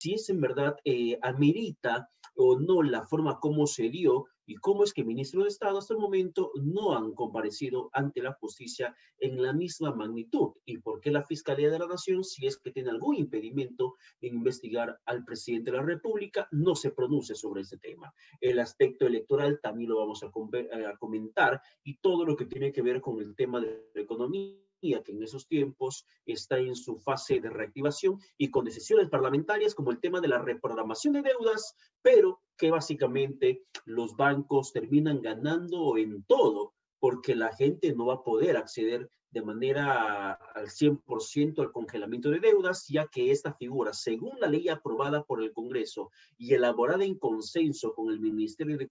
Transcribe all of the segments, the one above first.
si es en verdad amerita o no la forma como se dio y cómo es que ministros de Estado hasta el momento no han comparecido ante la justicia en la misma magnitud y por qué la Fiscalía de la Nación, si es que tiene algún impedimento en investigar al presidente de la República, no se pronuncia sobre este tema. El aspecto electoral también lo vamos a comentar y todo lo que tiene que ver con el tema de la economía, que en esos tiempos está en su fase de reactivación y con decisiones parlamentarias como el tema de la reprogramación de deudas, pero que básicamente los bancos terminan ganando en todo porque la gente no va a poder acceder de manera al 100% al congelamiento de deudas, ya que esta figura, según la ley aprobada por el Congreso y elaborada en consenso con el Ministerio de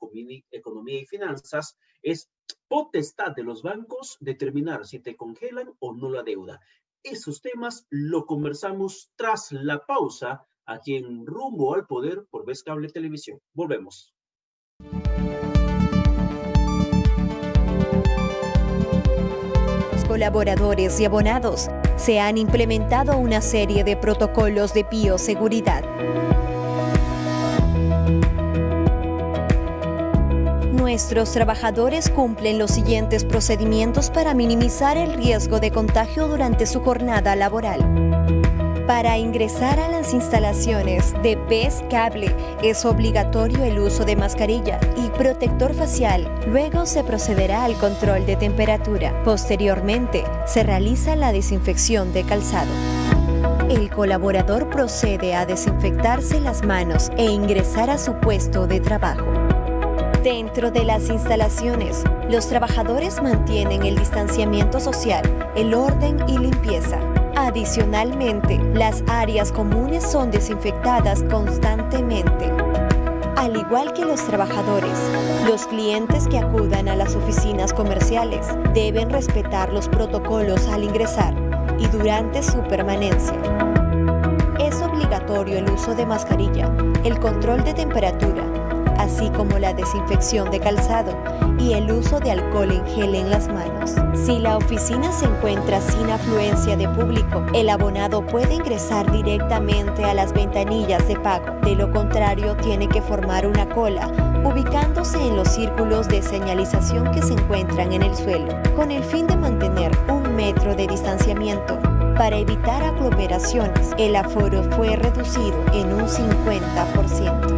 Economía y Finanzas, es potestad de los bancos determinar si te congelan o no la deuda. Esos temas lo conversamos tras la pausa aquí en Rumbo al Poder por Vez Cable Televisión. Volvemos. Colaboradores y abonados, se han implementado una serie de protocolos de bioseguridad. Nuestros trabajadores cumplen los siguientes procedimientos para minimizar el riesgo de contagio durante su jornada laboral. Para ingresar a las instalaciones de Vez Cable es obligatorio el uso de mascarilla y protector facial. Luego se procederá al control de temperatura. Posteriormente, se realiza la desinfección de calzado. El colaborador procede a desinfectarse las manos e ingresar a su puesto de trabajo. Dentro de las instalaciones, los trabajadores mantienen el distanciamiento social, el orden y limpieza. Adicionalmente, las áreas comunes son desinfectadas constantemente. Al igual que los trabajadores, los clientes que acudan a las oficinas comerciales deben respetar los protocolos al ingresar y durante su permanencia. Es obligatorio el uso de mascarilla, el control de temperatura, así como la desinfección de calzado y el uso de alcohol en gel en las manos. Si la oficina se encuentra sin afluencia de público, el abonado puede ingresar directamente a las ventanillas de pago. De lo contrario, tiene que formar una cola, ubicándose en los círculos de señalización que se encuentran en el suelo, con el fin de mantener 1 metro de distanciamiento. Para evitar aglomeraciones, el aforo fue reducido en un 50%.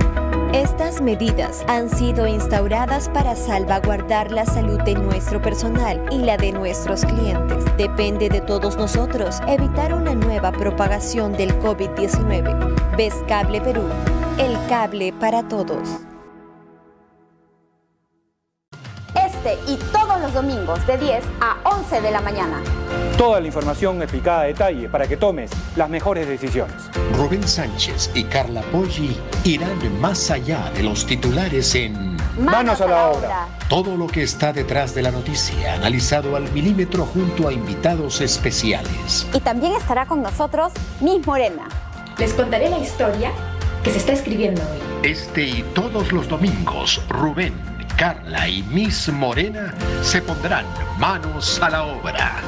Estas medidas han sido instauradas para salvaguardar la salud de nuestro personal y la de nuestros clientes. Depende de todos nosotros evitar una nueva propagación del COVID-19. Vez Cable Perú, el cable para todos. Este y todos los domingos de 10 a 11 de la mañana. Toda la información explicada a detalle para que tomes las mejores decisiones. Rubén Sánchez y Carla Poggi irán más allá de los titulares en Manos a la obra. Todo lo que está detrás de la noticia, analizado al milímetro junto a invitados especiales. Y también estará con nosotros Miss Morena. Les contaré la historia que se está escribiendo hoy. Este y todos los domingos, Rubén, Carla y Miss Morena se pondrán manos a la obra.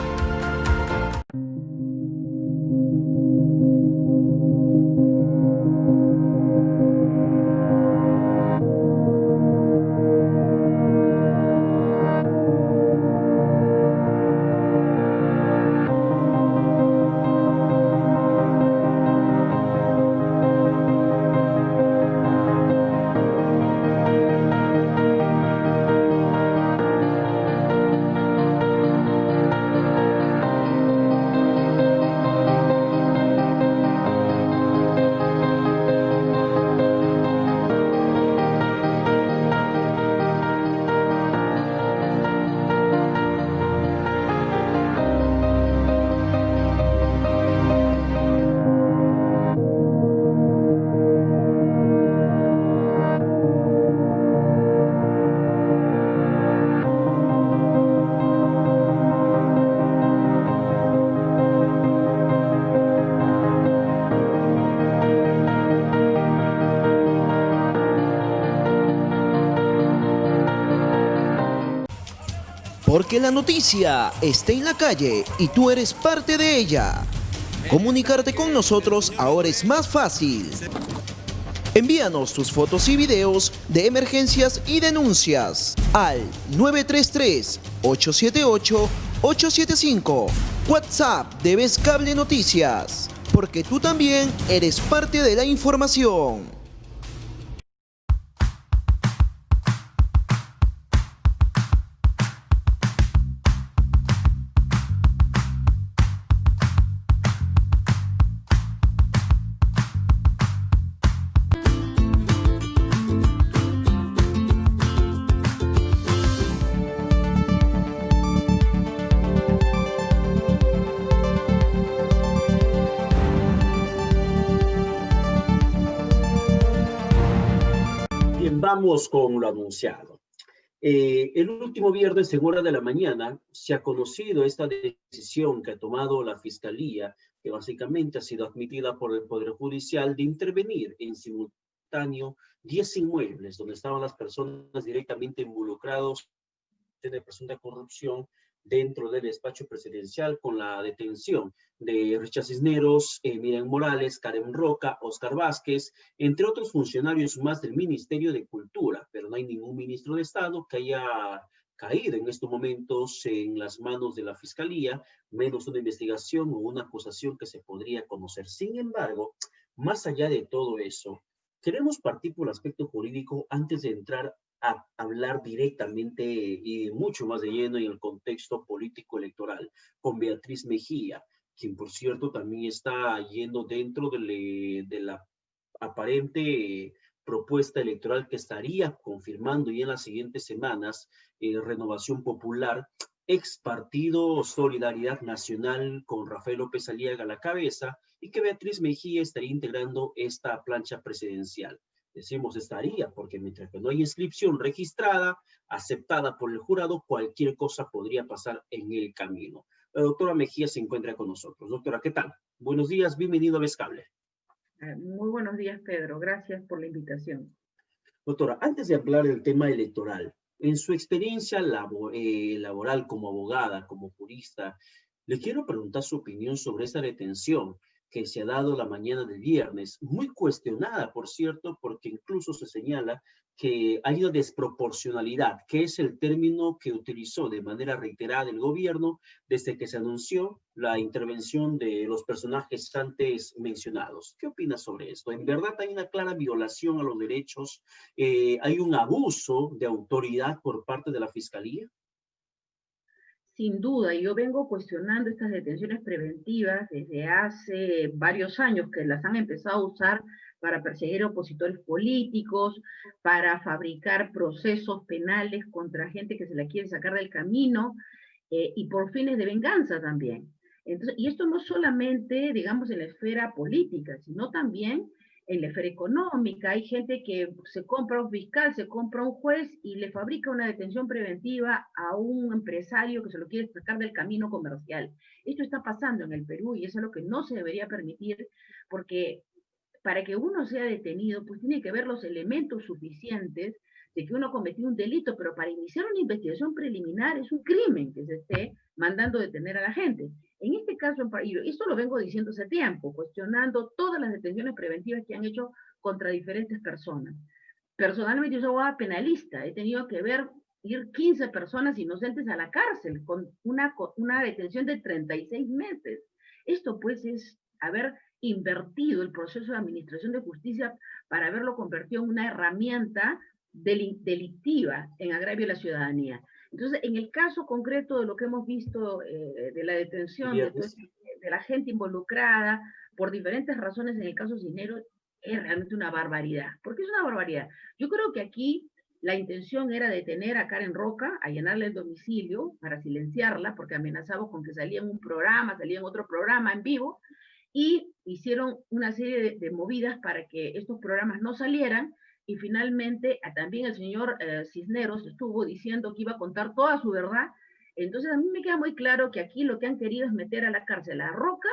Porque la noticia está en la calle y tú eres parte de ella. Comunicarte con nosotros ahora es más fácil. Envíanos tus fotos y videos de emergencias y denuncias al 933-878-875. WhatsApp de Vez Cable Noticias, porque tú también eres parte de la información. Vamos con lo anunciado. El último viernes en hora de la mañana se ha conocido esta decisión que ha tomado la Fiscalía, que básicamente ha sido admitida por el Poder Judicial de intervenir en simultáneo 10 inmuebles donde estaban las personas directamente involucradas de presunta corrupción dentro del despacho presidencial, con la detención de Richard Cisneros, Miriam Morales, Karen Roca, Oscar Vázquez, entre otros funcionarios más del Ministerio de Cultura, pero no hay ningún ministro de Estado que haya caído en estos momentos en las manos de la Fiscalía, menos una investigación o una acusación que se podría conocer. Sin embargo, más allá de todo eso, queremos partir por el aspecto jurídico antes de entrar a hablar directamente y mucho más de lleno en el contexto político electoral con Beatriz Mejía, quien por cierto también está yendo dentro de la aparente propuesta electoral que estaría confirmando ya en las siguientes semanas Renovación Popular, ex partido Solidaridad Nacional con Rafael López Aliaga a la cabeza, y que Beatriz Mejía estaría integrando esta plancha presidencial. Decimos estaría, porque mientras que no hay inscripción registrada, aceptada por el jurado, cualquier cosa podría pasar en el camino. La doctora Mejía se encuentra con nosotros. Doctora, ¿qué tal? Buenos días, bienvenido a Vez Cable. Muy buenos días, Pedro. Gracias por la invitación. Doctora, antes de hablar del tema electoral, en su experiencia laboral como abogada, como jurista, le quiero preguntar su opinión sobre esta detención que se ha dado la mañana del viernes, muy cuestionada, por cierto, porque incluso se señala que hay una desproporcionalidad, que es el término que utilizó de manera reiterada el gobierno desde que se anunció la intervención de los personajes antes mencionados. ¿Qué opina sobre esto? ¿En verdad hay una clara violación a los derechos? ¿Hay un abuso de autoridad por parte de la Fiscalía? Sin duda, yo vengo cuestionando estas detenciones preventivas desde hace varios años, que las han empezado a usar para perseguir opositores políticos, para fabricar procesos penales contra gente que se la quiere sacar del camino, y por fines de venganza también. Entonces, y esto no solamente, digamos, en la esfera política, sino también en la esfera económica. Hay gente que se compra un fiscal, se compra un juez y le fabrica una detención preventiva a un empresario que se lo quiere sacar del camino comercial. Esto está pasando en el Perú y eso es lo que no se debería permitir, porque para que uno sea detenido, pues tiene que ver los elementos suficientes de que uno cometió un delito, pero para iniciar una investigación preliminar es un crimen que se esté mandando detener a la gente. En este caso, y esto lo vengo diciendo hace tiempo, cuestionando todas las detenciones preventivas que han hecho contra diferentes personas. Personalmente, yo soy abogada penalista, he tenido que ver ir 15 personas inocentes a la cárcel con una detención de 36 meses. Esto pues es haber invertido el proceso de administración de justicia para haberlo convertido en una herramienta delictiva en agravio de la ciudadanía. Entonces, en el caso concreto de lo que hemos visto de la detención de la gente involucrada por diferentes razones en el caso Cisneros, es realmente una barbaridad. ¿Por qué es una barbaridad? Yo creo que aquí la intención era detener a Karen Roca, allanarle el domicilio para silenciarla, porque amenazaba con que salía en un programa, salía en otro programa en vivo, y hicieron una serie de movidas para que estos programas no salieran, y finalmente también el señor Cisneros estuvo diciendo que iba a contar toda su verdad. Entonces a mí me queda muy claro que aquí lo que han querido es meter a la cárcel a Roca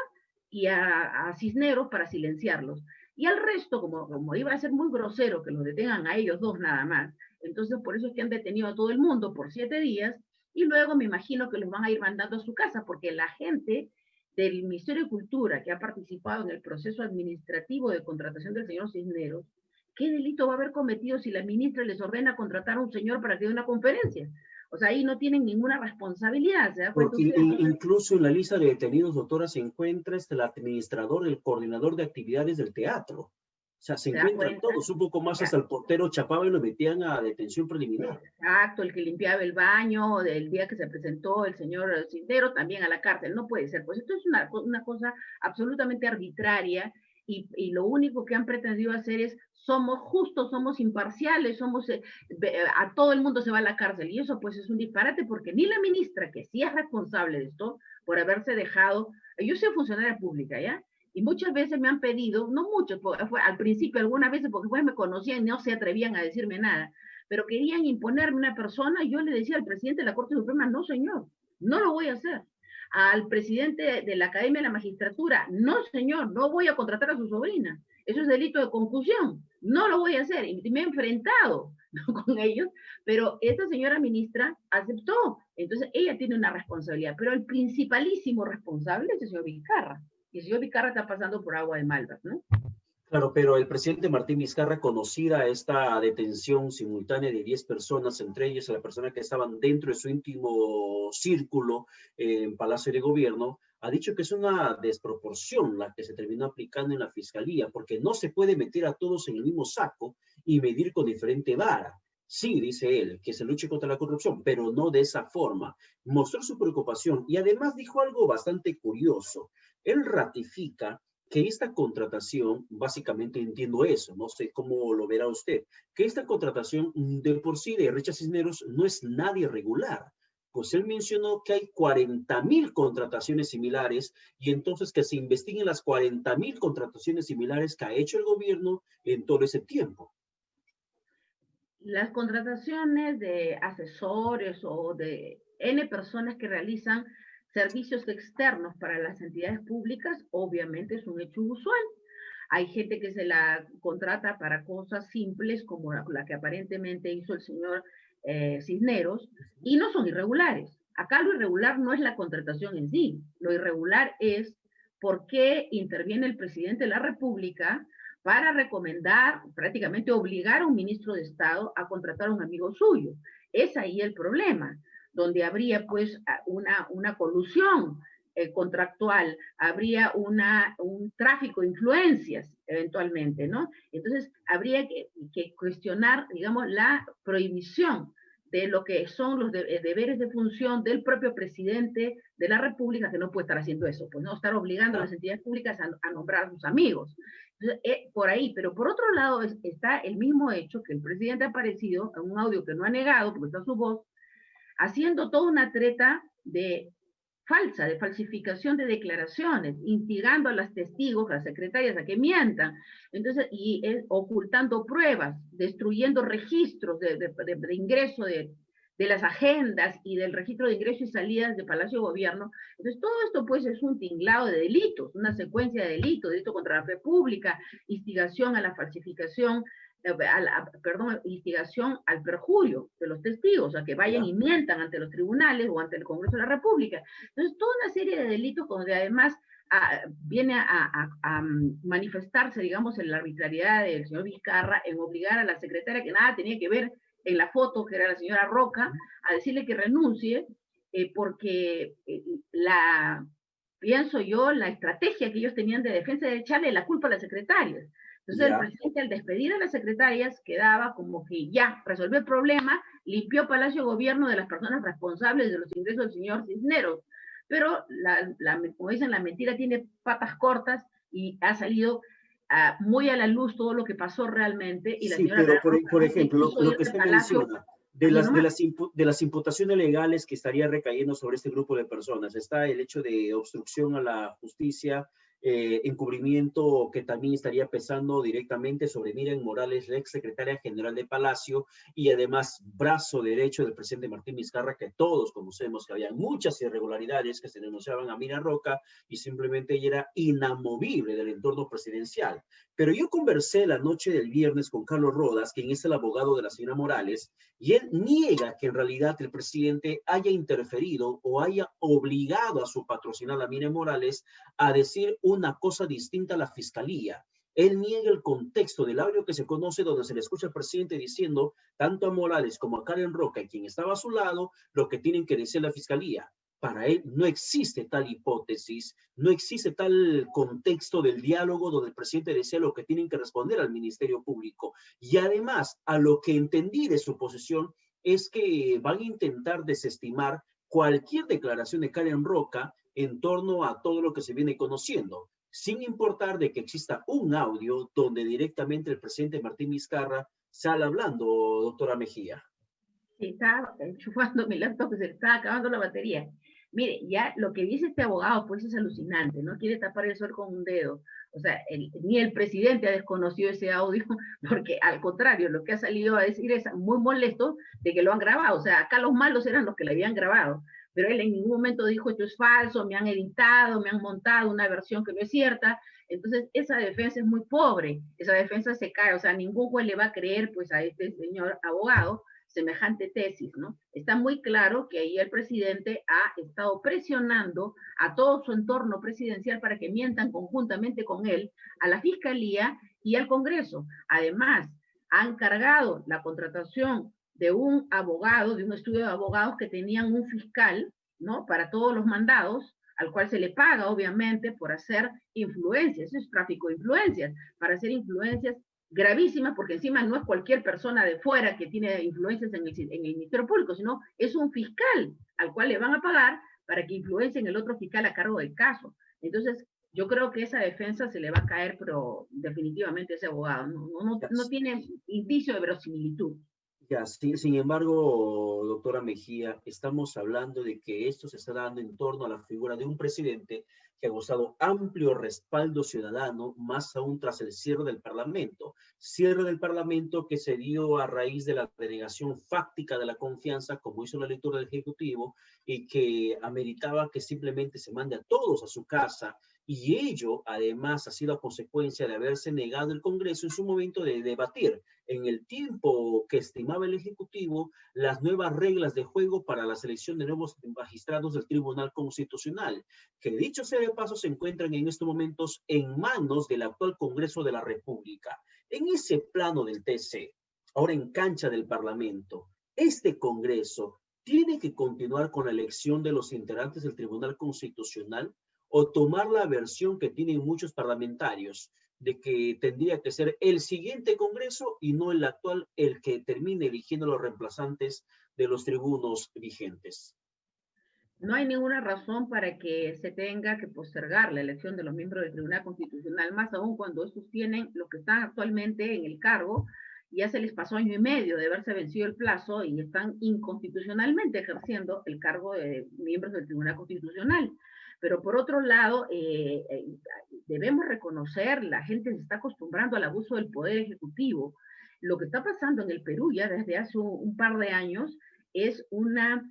y a Cisneros para silenciarlos. Y al resto, como iba a ser muy grosero que los detengan a ellos dos nada más, entonces por eso es que han detenido a todo el mundo por 7 días, y luego me imagino que los van a ir mandando a su casa, porque la gente del Ministerio de Cultura que ha participado en el proceso administrativo de contratación del señor Cisneros, ¿qué delito va a haber cometido si la ministra les ordena contratar a un señor para que dé una conferencia? O sea, ahí no tienen ninguna responsabilidad, ¿se da cuenta Porque usted? incluso en la lista de detenidos, doctora, se encuentra el administrador, el coordinador de actividades del teatro. O sea, se encuentran todos, un poco más hasta el portero chapaba y lo metían a detención preliminar. Exacto, el que limpiaba el baño, el día que se presentó el señor Cisneros, también a la cárcel. No puede ser, pues esto es una cosa absolutamente arbitraria y lo único que han pretendido hacer es somos justos, somos imparciales, a todo el mundo se va a la cárcel. Y eso pues es un disparate porque ni la ministra, que sí es responsable de esto, por haberse dejado, yo soy funcionaria pública, ¿ya? Y muchas veces me han pedido, no muchos, fue al principio algunas veces porque pues me conocían y no se atrevían a decirme nada, pero querían imponerme una persona y yo le decía al presidente de la Corte Suprema, no señor, no lo voy a hacer. Al presidente de la Academia de la Magistratura, no señor, no voy a contratar a su sobrina, eso es delito de concusión, no lo voy a hacer. Y me he enfrentado con ellos, pero esta señora ministra aceptó, entonces ella tiene una responsabilidad, pero el principalísimo responsable es el señor Vizcarra, y el señor Vizcarra está pasando por agua de Malva, ¿no? Claro, pero el presidente Martín Vizcarra, conocida esta detención simultánea de 10 personas, entre ellas a la persona que estaban dentro de su íntimo círculo en Palacio de Gobierno, ha dicho que es una desproporción la que se terminó aplicando en la Fiscalía, porque no se puede meter a todos en el mismo saco y medir con diferente vara. Sí, dice él, que se luche contra la corrupción, pero no de esa forma. Mostró su preocupación y además dijo algo bastante curioso. Él ratifica que esta contratación, básicamente entiendo eso, no sé cómo lo verá usted, que esta contratación de por sí de Richard Cisneros no es nada irregular. Pues él mencionó que hay 40,000 contrataciones similares y entonces que se investiguen las 40,000 contrataciones similares que ha hecho el gobierno en todo ese tiempo. Las contrataciones de asesores o de N personas que realizan servicios externos para las entidades públicas, obviamente es un hecho usual. Hay gente que se la contrata para cosas simples, como la que aparentemente hizo el señor Cisneros, y no son irregulares. Acá lo irregular no es la contratación en sí, lo irregular es por qué interviene el presidente de la República para recomendar, prácticamente obligar a un ministro de Estado a contratar a un amigo suyo. Es ahí el problema, donde habría pues una colusión contractual, habría un tráfico de influencias eventualmente, ¿no? Entonces habría que cuestionar, digamos, la prohibición de lo que son los deberes de función del propio presidente de la República, que no puede estar haciendo eso, pues no estar obligando a las entidades públicas a nombrar a sus amigos. Entonces, por ahí, pero por otro lado está el mismo hecho que el presidente ha aparecido en un audio que no ha negado, porque está su voz, haciendo toda una treta de falsificación de declaraciones, instigando a los testigos, a las secretarias a que mientan, entonces, ocultando pruebas, destruyendo registros de ingreso de las agendas y del registro de ingresos y salidas de Palacio de Gobierno. Entonces, todo esto pues es un tinglado de delitos, una secuencia de delitos, delito contra la fe pública, instigación a la falsificación, instigación al perjurio de los testigos, a que vayan y mientan ante los tribunales o ante el Congreso de la República. Entonces, toda una serie de delitos donde además viene a manifestarse, digamos, en la arbitrariedad del señor Vizcarra en obligar a la secretaria, que nada tenía que ver en la foto, que era la señora Roca, a decirle que renuncie, porque pienso yo, la estrategia que ellos tenían de defensa de echarle la culpa a las secretarias. Entonces el presidente, al despedir a las secretarias, quedaba como que ya resolvió el problema, limpió Palacio de Gobierno de las personas responsables de los ingresos del señor Cisneros. Pero, como dicen, la mentira tiene patas cortas y ha salido muy a la luz todo lo que pasó realmente. Y la señora pero por ejemplo, lo que usted menciona, de las imputaciones legales que estaría recayendo sobre este grupo de personas, está el hecho de obstrucción a la justicia, encubrimiento que también estaría pesando directamente sobre Miriam Morales, la ex secretaria general de Palacio, y además brazo derecho del presidente Martín Vizcarra, que todos conocemos que había muchas irregularidades que se denunciaban a Miriam Roca y simplemente ella era inamovible del entorno presidencial. Pero yo conversé la noche del viernes con Carlos Rodas, quien es el abogado de la señora Morales, y él niega que en realidad el presidente haya interferido o haya obligado a su patrocinada Miriam Morales a decir una cosa distinta a la fiscalía. Él niega el contexto del audio que se conoce donde se le escucha al presidente diciendo tanto a Morales como a Karen Roca, quien estaba a su lado, lo que tienen que decir la fiscalía. Para él no existe tal hipótesis, no existe tal contexto del diálogo donde el presidente decía lo que tienen que responder al Ministerio Público. Y además, a lo que entendí de su posición es que van a intentar desestimar cualquier declaración de Karen Roca en torno a todo lo que se viene conociendo, sin importar de que exista un audio donde directamente el presidente Martín Vizcarra sale hablando, doctora Mejía. Estaba enchufando mi laptop, se le estaba acabando la batería. Mire, ya lo que dice este abogado, pues es alucinante, no quiere tapar el sol con un dedo. O sea, ni el presidente ha desconocido ese audio, porque al contrario, lo que ha salido a decir es muy molesto de que lo han grabado. O sea, acá los malos eran los que le habían grabado, pero él en ningún momento dijo esto es falso, me han editado, me han montado una versión que no es cierta. Entonces, esa defensa es muy pobre, esa defensa se cae, o sea, ningún juez le va a creer pues a este señor abogado semejante tesis, ¿no? Está muy claro que ahí el presidente ha estado presionando a todo su entorno presidencial para que mientan conjuntamente con él a la Fiscalía y al Congreso. Además, han cargado la contratación de un abogado, de un estudio de abogados que tenían un fiscal, ¿no? Para todos los mandados, al cual se le paga, obviamente, por hacer influencias. Eso es tráfico de influencias, para hacer influencias gravísima, porque encima no es cualquier persona de fuera que tiene influencias en el Ministerio Público, sino es un fiscal al cual le van a pagar para que influencien el otro fiscal a cargo del caso. Entonces, yo creo que esa defensa se le va a caer, pero definitivamente ese abogado no tiene indicio de verosimilitud. Ya, sin embargo, doctora Mejía, estamos hablando de que esto se está dando en torno a la figura de un presidente que ha gozado amplio respaldo ciudadano, más aún tras el cierre del Parlamento. Cierre del Parlamento que se dio a raíz de la denegación fáctica de la confianza, como hizo la lectura del Ejecutivo, y que ameritaba que simplemente se mande a todos a su casa. Y ello, además, ha sido a consecuencia de haberse negado el Congreso en su momento de debatir en el tiempo que estimaba el Ejecutivo las nuevas reglas de juego para la selección de nuevos magistrados del Tribunal Constitucional, que dicho sea de paso se encuentran en estos momentos en manos del actual Congreso de la República. En ese plano del TC, ahora en cancha del Parlamento, este Congreso tiene que continuar con la elección de los integrantes del Tribunal Constitucional o tomar la versión que tienen muchos parlamentarios de que tendría que ser el siguiente Congreso y no el actual el que termine eligiendo los reemplazantes de los tribunos vigentes. No hay ninguna razón para que se tenga que postergar la elección de los miembros del Tribunal Constitucional, más aún cuando estos tienen, los que están actualmente en el cargo, ya se les pasó año y medio de haberse vencido el plazo y están inconstitucionalmente ejerciendo el cargo de miembros del Tribunal Constitucional. Pero por otro lado, debemos reconocer, la gente se está acostumbrando al abuso del poder ejecutivo. Lo que está pasando en el Perú ya desde hace un par de años es una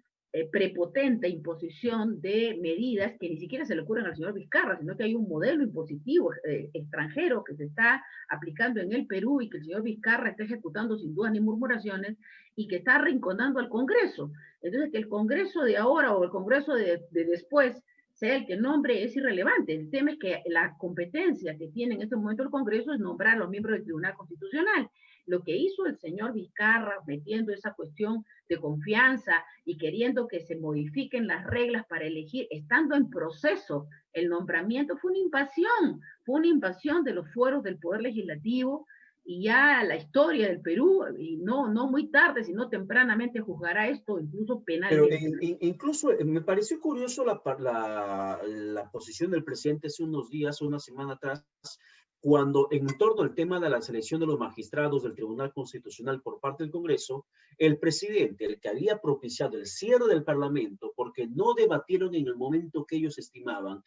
prepotente imposición de medidas que ni siquiera se le ocurren al señor Vizcarra, sino que hay un modelo impositivo extranjero que se está aplicando en el Perú y que el señor Vizcarra está ejecutando sin dudas ni murmuraciones y que está arrinconando al Congreso. Entonces, que el Congreso de ahora o el Congreso de después sea el que nombre es irrelevante. El tema es que la competencia que tiene en este momento el Congreso es nombrar a los miembros del Tribunal Constitucional. Lo que hizo el señor Vizcarra metiendo esa cuestión de confianza y queriendo que se modifiquen las reglas para elegir, estando en proceso el nombramiento, fue una invasión de los fueros del Poder Legislativo, y ya la historia del Perú, y no muy tarde, sino tempranamente juzgará esto, incluso penalmente. Pero incluso me pareció curioso la posición del presidente hace unos días, una semana atrás, cuando en torno al tema de la selección de los magistrados del Tribunal Constitucional por parte del Congreso, el presidente, el que había propiciado el cierre del Parlamento, porque no debatieron en el momento que ellos estimaban,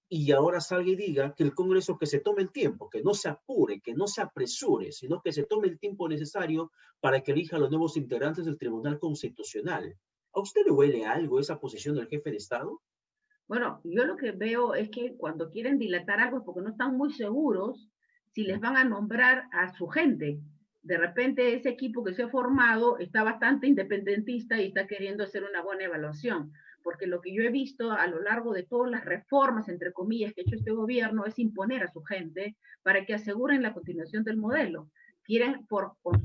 y ahora salga y diga que el Congreso que se tome el tiempo, que no se apure, que no se apresure, sino que se tome el tiempo necesario para que elija a los nuevos integrantes del Tribunal Constitucional. ¿A usted le huele algo esa posición del jefe de Estado? Bueno, yo lo que veo es que cuando quieren dilatar algo es porque no están muy seguros si les van a nombrar a su gente. De repente ese equipo que se ha formado está bastante independentista y está queriendo hacer una buena evaluación, porque lo que yo he visto a lo largo de todas las reformas, entre comillas, que ha hecho este gobierno es imponer a su gente para que aseguren la continuación del modelo. Quieren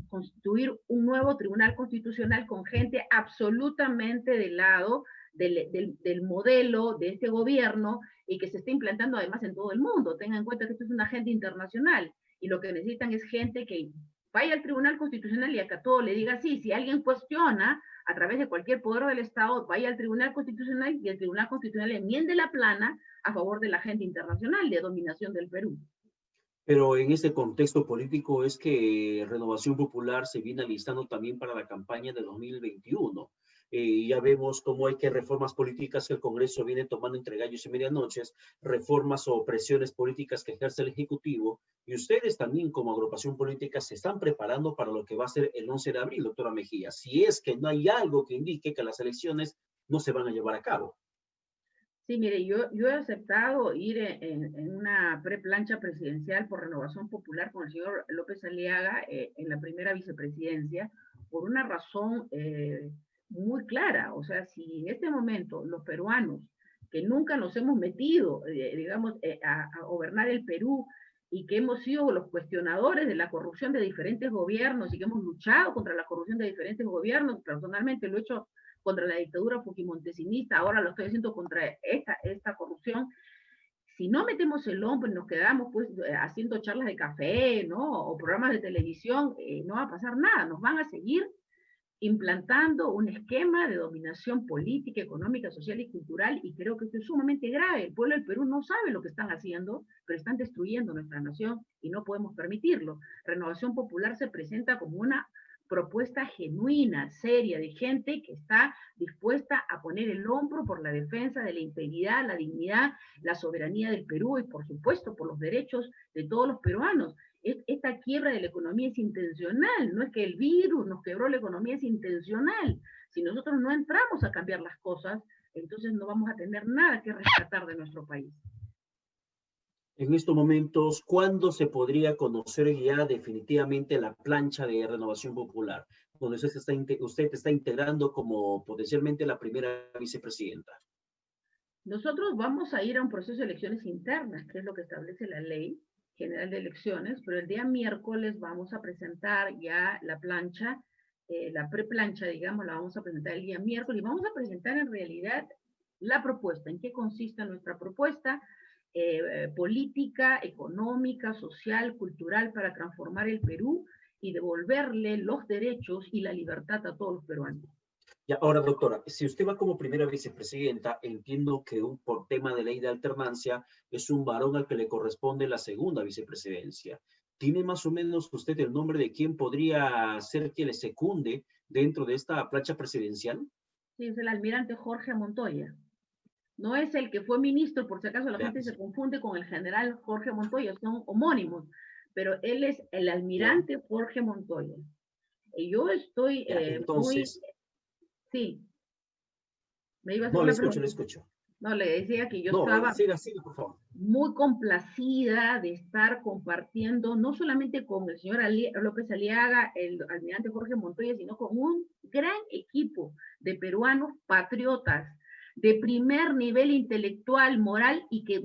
constituir un nuevo tribunal constitucional con gente absolutamente del lado del modelo de este gobierno y que se está implantando además en todo el mundo. Tengan en cuenta que esto es una agenda internacional y lo que necesitan es gente que vaya al Tribunal Constitucional y acá todo le diga sí. Si alguien cuestiona a través de cualquier poder del Estado, vaya al Tribunal Constitucional y el Tribunal Constitucional enmiende la plana a favor de la agenda internacional de dominación del Perú. Pero en este contexto político es que Renovación Popular se viene alistando también para la campaña de 2021. Ya vemos cómo hay que reformas políticas que el Congreso viene tomando entre gallos y medianoches, reformas o presiones políticas que ejerce el Ejecutivo, y ustedes también como agrupación política se están preparando para lo que va a ser el 11 de abril, doctora Mejía, si es que no hay algo que indique que las elecciones no se van a llevar a cabo. Sí, mire, yo he aceptado ir en una preplancha presidencial por Renovación Popular con el señor López Aliaga en la primera vicepresidencia, por una razón muy clara. O sea, si en este momento los peruanos, que nunca nos hemos metido, digamos, a gobernar el Perú, y que hemos sido los cuestionadores de la corrupción de diferentes gobiernos, y que hemos luchado contra la corrupción de diferentes gobiernos, personalmente lo he hecho contra la dictadura fujimontesista, ahora lo estoy haciendo contra esta corrupción. Si no metemos el hombro y nos quedamos pues haciendo charlas de café, ¿no? O programas de televisión, no va a pasar nada, nos van a seguir implantando un esquema de dominación política, económica, social y cultural, y creo que esto es sumamente grave. El pueblo del Perú no sabe lo que están haciendo, pero están destruyendo nuestra nación y no podemos permitirlo. Renovación Popular se presenta como una propuesta genuina, seria, de gente que está dispuesta a poner el hombro por la defensa de la integridad, la dignidad, la soberanía del Perú y, por supuesto, por los derechos de todos los peruanos. Esta quiebra de la economía es intencional, no es que el virus nos quebró la economía, es intencional. Si nosotros no entramos a cambiar las cosas, entonces no vamos a tener nada que rescatar de nuestro país. En estos momentos, ¿cuándo se podría conocer ya definitivamente la plancha de Renovación Popular, donde usted está integrando como potencialmente la primera vicepresidenta? Nosotros vamos a ir a un proceso de elecciones internas, que es lo que establece la Ley General de Elecciones, pero el día miércoles vamos a presentar ya la plancha, la preplancha, digamos, la vamos a presentar el día miércoles, y vamos a presentar en realidad la propuesta, en qué consiste nuestra propuesta, política, económica, social, cultural, para transformar el Perú y devolverle los derechos y la libertad a todos los peruanos. Ya, ahora, doctora, si usted va como primera vicepresidenta, entiendo que por tema de ley de alternancia es un varón al que le corresponde la segunda vicepresidencia. ¿Tiene más o menos usted el nombre de quién podría ser quien le secunde dentro de esta plancha presidencial? Sí, es el almirante Jorge Montoya. No es el que fue ministro, por si acaso la gente se confunde con el general Jorge Montoya, son homónimos, pero él es el almirante Jorge Montoya. Y yo estoy entonces, muy... Sí. ¿Me iba a hacer no, una le escucho, pregunta? le escucho. No, le decía que yo No, estaba siga, por favor. muy complacida de estar compartiendo, no solamente con el señor López Aliaga, el almirante Jorge Montoya, sino con un gran equipo de peruanos patriotas, de primer nivel intelectual, moral, y que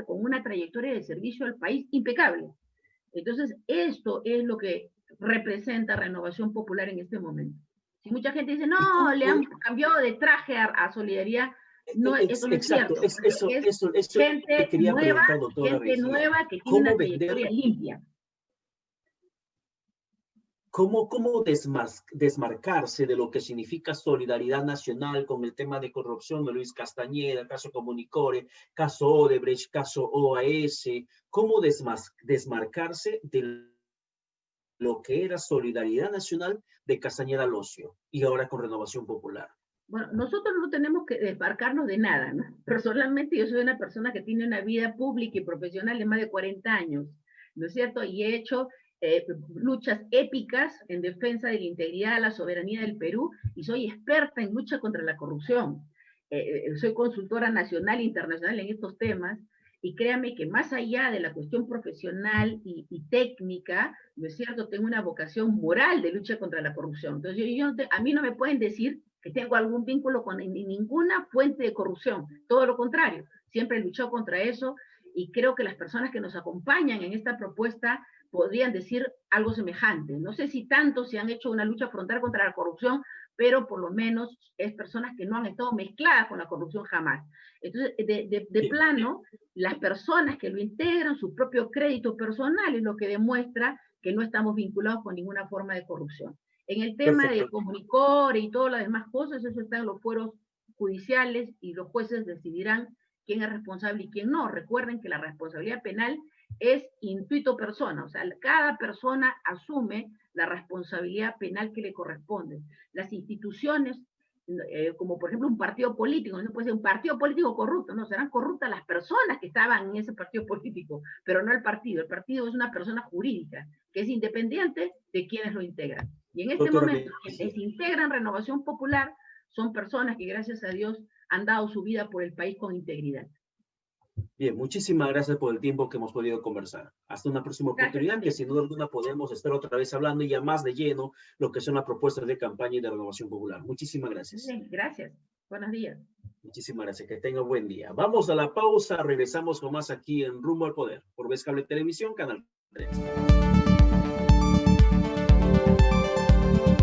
con una trayectoria de servicio al país impecable. Entonces, esto es lo que representa Renovación Popular en este momento. Si mucha gente dice, no, le han cambiado de traje a Solidaridad, no, eso no es cierto. Eso gente quería nueva, preguntar, doctora gente Mejía. nueva que tiene una trayectoria limpia. ¿Cómo desmarcarse de lo que significa solidaridad nacional con el tema de corrupción de Luis Castañeda, caso Comunicore, caso Odebrecht, caso OAS? ¿Cómo desmarcarse de lo que era solidaridad nacional de Castañeda al Ocio y ahora con Renovación Popular? Bueno, nosotros no tenemos que desmarcarnos de nada, ¿no? Personalmente yo soy una persona que tiene una vida pública y profesional de más de 40 años, ¿no es cierto? Y he hecho luchas épicas en defensa de la integridad, la soberanía del Perú, y soy experta en lucha contra la corrupción. Soy consultora nacional e internacional en estos temas, y créame que más allá de la cuestión profesional y técnica, ¿no es cierto?, tengo una vocación moral de lucha contra la corrupción. Entonces, a mí no me pueden decir que tengo algún vínculo con ninguna fuente de corrupción, todo lo contrario, siempre he luchado contra eso, y creo que las personas que nos acompañan en esta propuesta podrían decir algo semejante. No sé si tanto se han hecho una lucha frontal contra la corrupción, pero por lo menos es personas que no han estado mezcladas con la corrupción jamás. Entonces, de plano, las personas que lo integran, su propio crédito personal es lo que demuestra que no estamos vinculados con ninguna forma de corrupción. En el tema de Comunicore y todas las demás cosas, eso está en los fueros judiciales y los jueces decidirán quién es responsable y quién no. Recuerden que la responsabilidad penal es intuito persona, o sea, cada persona asume la responsabilidad penal que le corresponde. Las instituciones, como por ejemplo un partido político, no puede ser un partido político corrupto, no, serán corruptas las personas que estaban en ese partido político, pero no el partido. El partido es una persona jurídica, que es independiente de quienes lo integran. Y en este momento, quienes se integran Renovación Popular son personas que gracias a Dios han dado su vida por el país con integridad. Bien, muchísimas gracias por el tiempo que hemos podido conversar. Hasta una próxima oportunidad, que sin duda alguna podemos estar otra vez hablando ya más de lleno lo que son las propuestas de campaña y de Renovación Popular. Muchísimas gracias. Bien, gracias. Buenos días. Muchísimas gracias. Que tenga buen día. Vamos a la pausa. Regresamos con más aquí en Rumbo al Poder por Vez Cable Televisión, Canal 3.